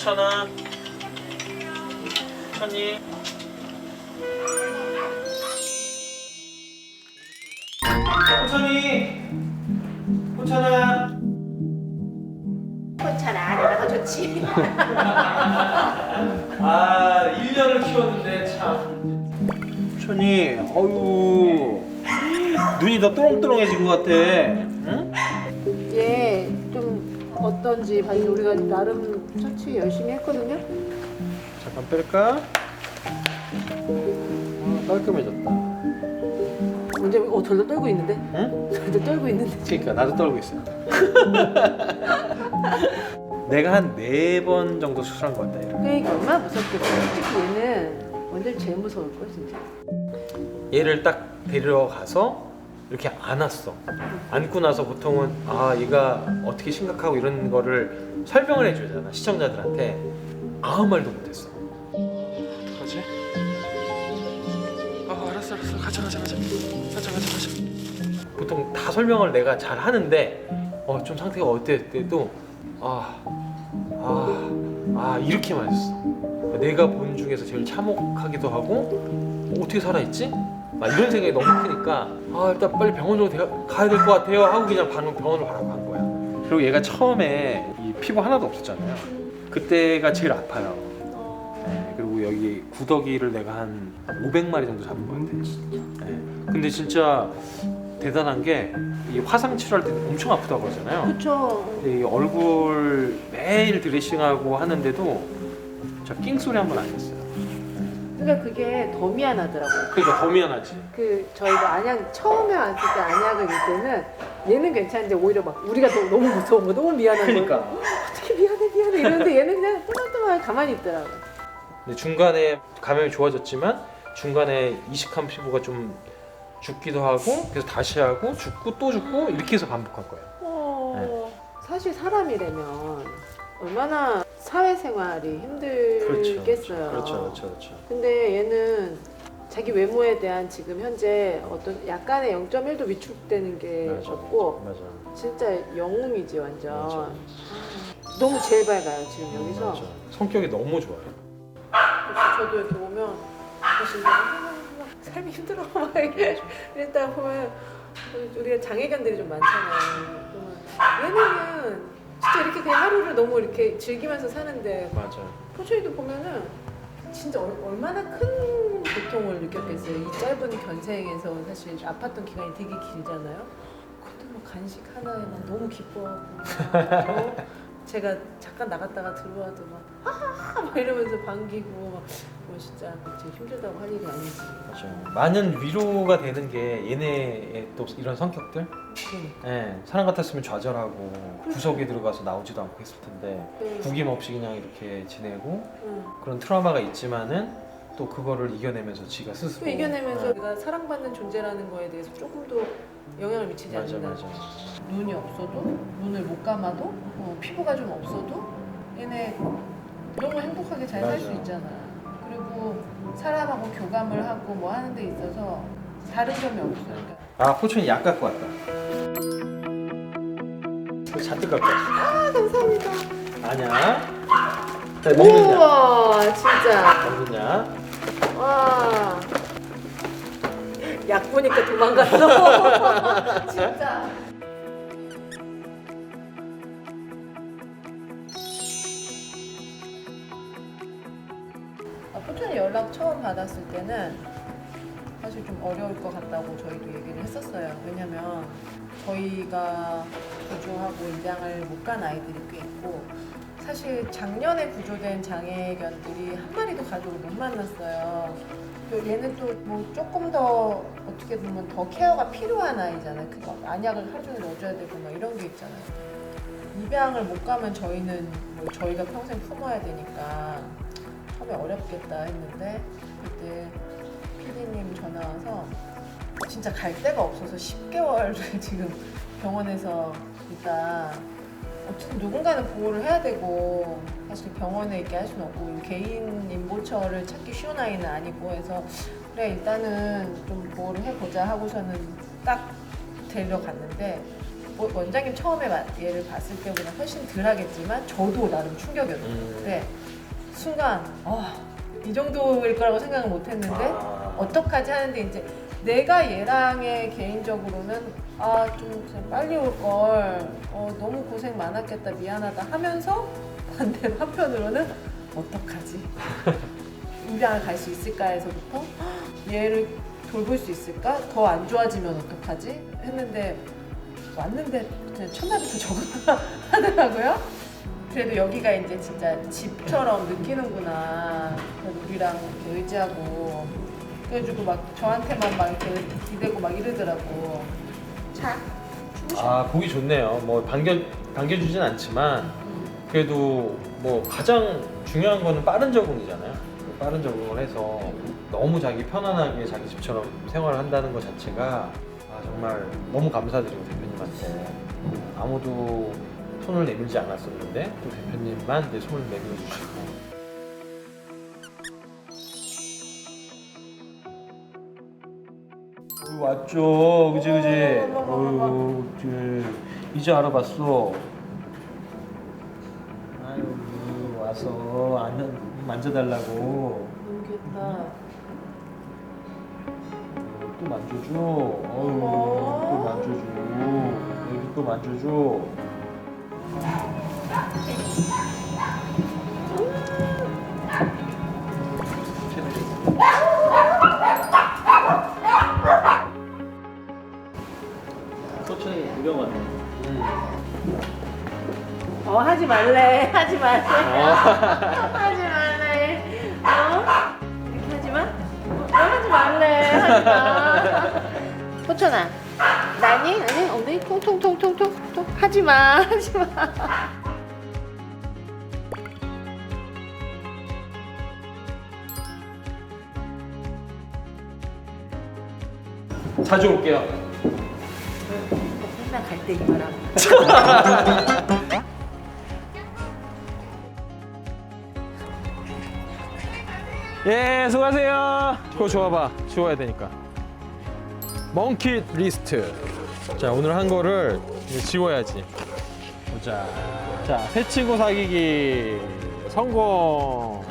괜찮아. 천천히. 천천히. 괜찮아. 괜찮아, 내가 더 좋지. 아, 1년을 키웠는데 참. 천천히. 어유. 눈이 더 또롱또롱해진 것 같아. 응? 얘 좀 어떤지 봤는데 우리가 나름 처치 열심히 했거든요. 잠깐 뺄까? 깔끔해졌다. 언제 덜덜 떨고 있는데? 응? 덜덜 떨고 있는데. 그러니까 나도 떨고 있어. 내가 한 4번 정도 수술한 것 같다. 얘를. 그러니까 얼마나 무섭겠어. 솔직히 얘는 완전 제일 무서울 걸 진짜. 얘를 딱 데리러 가서 이렇게 안았어. 안고 나서 보통은 아 얘가 어떻게 심각하고 이런 거를 설명을 해줘야 시청자들한테 아무 말도 못했어. 어떡하지? 알았어 가자. 보통 다 설명을 내가 잘 하는데 좀 상태가 어땠대도 이렇게만 했어. 내가 본 중에서 제일 참혹하기도 하고 어떻게 살아있지? 막 이런 생각이 너무 크니까 일단 빨리 병원으로 가야 될 것 같아요 하고 그냥 병원으로 가라고 한 거야. 그리고 얘가 처음에 이 피부 하나도 없었잖아요. 그때가 제일 아파요. 네, 그리고 여기 구더기를 내가 한 500마리 정도 잡은 것 같아. 네, 근데 진짜 대단한 게 이 화상 치료할 때 엄청 아프다고 그러잖아요. 그렇죠. 이 얼굴 매일 드레싱하고 하는데도 저 낑 소리 한 번 안 했어요. 그러니까 그게 더 미안하더라고요. 그러니까 더 미안하지. 저희가 안약 처음에 왔을 때 안약을 줄 때는 얘는 괜찮은데 오히려 막 우리가 너무 무서운 거, 너무 미안한 거. 그러니까. 어떻게 미안해 이러는데 얘는 그냥 또말또말 가만히 있더라고. 근데 중간에 감염이 좋아졌지만 중간에 이식한 피부가 좀 죽기도 하고 그래서 다시 하고 죽고 또 죽고 이렇게 해서 반복한 거예요. 사실 사람이라면 얼마나 사회생활이 힘들겠어요. 그렇죠. 근데 얘는 자기 외모에 대한 지금 현재 어떤 약간의 0.1도 위축되는 게 없고 맞아. 진짜 영웅이지 완전. 맞아. 너무 제일 밝아요 지금 여기서. 맞아. 성격이 너무 좋아요. 그래서 저도 이렇게 오면 사실 삶이 힘들어 막 이랬다 보면 우리가 장애견들이 좀 많잖아요. 그러면 얘는 진짜 이렇게 그냥 하루를 너무 이렇게 즐기면서 사는데 맞아. 포천이도 보면은 진짜 얼마나 큰 고통을 느꼈겠어요. 이 짧은 견생에서 사실 아팠던 기간이 되게 길잖아요. 근데 뭐 간식 하나에만 너무 기뻐하고 제가 잠깐 나갔다가 들어와도 막 이러면서 반기고 뭐 진짜 힘들다고 할 일이 아니지. 맞아. 많은 위로가 되는 게 얘네의 또 이런 성격들. 그러니까. 예, 사람 같았으면 좌절하고 구석에 들어가서 나오지도 않고 했을 텐데 구김없이 그냥 이렇게 지내고 그런 트라우마가 있지만은 또 그거를 이겨내면서 지가 스스로 또 이겨내면서 내가 사랑받는 존재라는 거에 대해서 조금 더 영향을 미치지 않는다. 맞아. 눈이 없어도 눈을 못 감아도 피부가 좀 없어도 얘네 너무 행복하게 잘 살 수 맞아. 있잖아. 그리고 사람하고 교감을 하고 뭐 하는 데 있어서 다른 점이 없으니까. 포천이 약 갖고 왔다. 잔뜩 갖고 왔어. 감사합니다. 아니야. 자, 먹느냐? 우와 진짜. 먹느냐? 와. 약 보니까 도망갔어. 진짜. 포천이 연락 처음 받았을 때는 사실 좀 어려울 것 같다고 저희도 얘기를 했었어요. 왜냐면 저희가 구조하고 입양을 못 간 아이들이 꽤 있고 사실 작년에 구조된 장애견들이 한 마리도 가족을 못 만났어요. 또 얘는 또 뭐 조금 더 어떻게 보면 더 케어가 필요한 아이잖아요. 그 안약을 하루 종일 넣어줘야 되고 막 이런 게 있잖아요. 입양을 못 가면 저희는 뭐 저희가 평생 품어야 되니까 처음에 어렵겠다 했는데 그때 PD님 전화 와서 진짜 갈 데가 없어서 10개월을 지금 병원에서 있다. 어쨌든 누군가는 보호를 해야 되고 사실 병원에 있게 할 수는 없고 개인 임보처를 찾기 쉬운 아이는 아니고 해서 그래 일단은 좀 보호를 해보자 하고서는 딱 데리러 갔는데 원장님 처음에 얘를 봤을 때보다 훨씬 덜 하겠지만 저도 나름 충격이었어요. 근데 순간 이 정도일 거라고 생각을 못 했는데 어떡하지 하는데 이제 내가 얘랑의 개인적으로는 좀 그냥 빨리 올 걸 너무 고생 많았겠다 미안하다 하면서 반대로 한편으로는 어떡하지 입양을 갈 수 있을까 해서부터 얘를 돌볼 수 있을까 더 안 좋아지면 어떡하지 했는데 왔는데 그냥 첫날부터 저거 하더라고요. 그래도 여기가 이제 진짜 집처럼 느끼는구나. 그래도 우리랑 이렇게 의지하고 그래가지고 막 저한테만 막 이렇게 기대고 막 이러더라고. 자, 보기 좋네요. 뭐 반겨주진 않지만 그래도 뭐 가장 중요한 거는 빠른 적응이잖아요. 빠른 적응을 해서 너무 자기 편안하게 자기 집처럼 생활을 한다는 것 자체가 정말 너무 감사드리고 대표님한테 아무도 손을 내밀지 않았었는데 또 대표님만 내 손을 내밀어 주시고. 왔죠, 그지. 이제 알아봤어. 아유, 와서 만져달라고. 모르겠다. 또 만져줘. 또 만져줘. 여기 또 만져줘. 소천이 구경하네. 하지 말래. 하지 말래. 하지 말래. 이렇게 하지 마. 하지 말래. 하지 마. 포천아. 나니? 아니 엉덩이 통통통통통 하지 마. 하지 마. 자주 올게요. 맨날 갈 때 이 말 하고. 예, 수고하세요. 그거 줘봐봐. 지워야 되니까. 멍킷 리스트. 자, 오늘 한 거를 이제 지워야지. 보자. 자, 새치고 사귀기 성공.